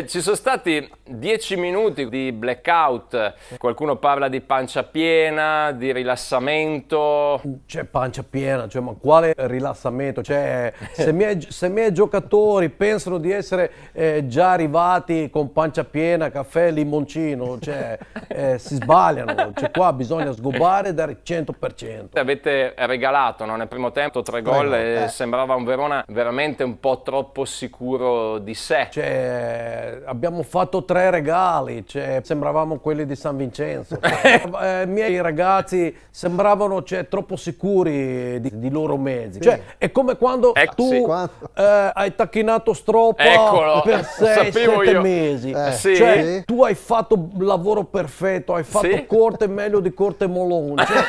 Ci sono stati 10 minuti di blackout, qualcuno parla di pancia piena, di rilassamento. C'è pancia piena, cioè, ma quale rilassamento? Cioè, se i miei giocatori pensano di essere già arrivati con pancia piena, caffè, limoncino, cioè, si sbagliano. Cioè, qua bisogna sgobbare e dare 100%. Avete regalato, no? Nel primo tempo 3 gol e sembrava un Verona veramente un po' troppo sicuro di sé. Cioè, abbiamo fatto 3 regali, cioè, sembravamo quelli di San Vincenzo. I miei ragazzi sembravano, cioè, troppo sicuri di loro mezzi. Cioè, è come quando tu sì. hai tacchinato stroppa Eccolo, per sapevo 6-7 io. mesi. Sì. Cioè, tu hai fatto il lavoro perfetto, hai fatto corte meglio di corte Molon. Cioè,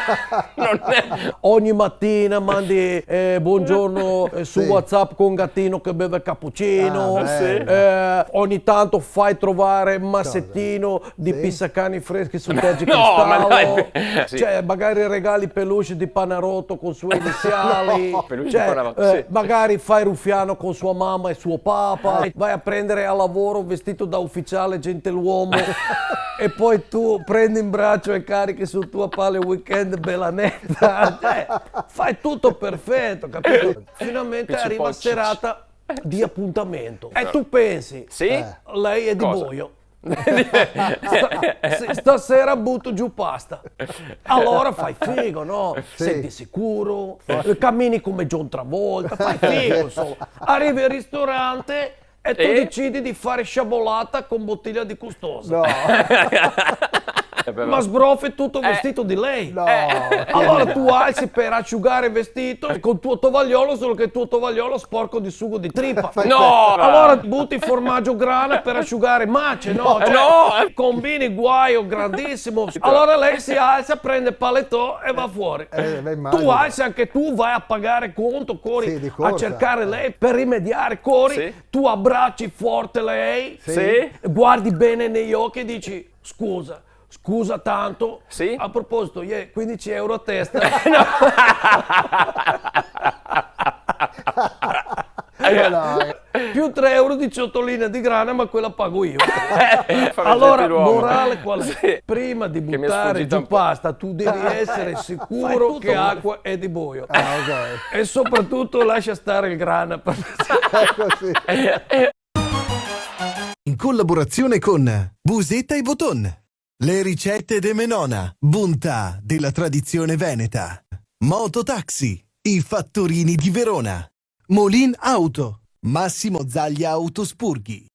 Non è... ogni mattina mandi buongiorno su WhatsApp con Gattino che beve cappuccino. Ogni tanto fai trovare un massettino di pissacani freschi su Tergi No, ma Cristallo. dai, sì. Cioè, magari regali peluche di Panarotto con suoi iniziali. Peluche di Cioè, Panarotto, sì. magari fai ruffiano con sua mamma e suo papa. Vai a prendere a lavoro vestito da ufficiale gentiluomo. E poi tu prendi in braccio e carichi sul tuo pale weekend bella netta. Cioè, fai tutto perfetto, capito? Finalmente Picci arriva pocci. serata di appuntamento. E tu pensi, Sì? lei è di Cosa? Boio. Stasera butto giù pasta. Allora fai figo, no? Senti sicuro, cammini come John Travolta, fai figo, insomma. Arrivi al ristorante e tu decidi di fare sciabolata con bottiglia di Custosa. No, Ma sbrofi tutto vestito di lei. no. Allora tu alzi per asciugare il vestito con il tuo tovagliolo, solo che il tuo tovagliolo è sporco di sugo di trippa. No! Allora butti formaggio grana per asciugare mace, no? Cioè, no! combini guaio grandissimo. Allora lei si alza, prende il paletto e va fuori. Beh, immagino. Tu alzi anche tu, vai a pagare conto, corri Sì, di a corsa. cercare lei per rimediare, corri, Sì. tu abbracci forte lei, Sì? guardi bene negli occhi e dici scusa tanto. Sì? A proposito, 15 euro a testa. Più 3 euro di ciotolina di grana, ma quella pago io. Allora, morale qual è? Sì. Prima di Che mi è buttare sfuggita giù un po'. pasta, tu devi essere sicuro che acqua è di Boio. Ah, ok. E soprattutto lascia stare il grana. Ecco, sì. In collaborazione con Busetta e Boton. Le ricette de Menona, bontà della tradizione veneta. Mototaxi, i fattorini di Verona. Molin Auto, Massimo Zaglia Autospurghi.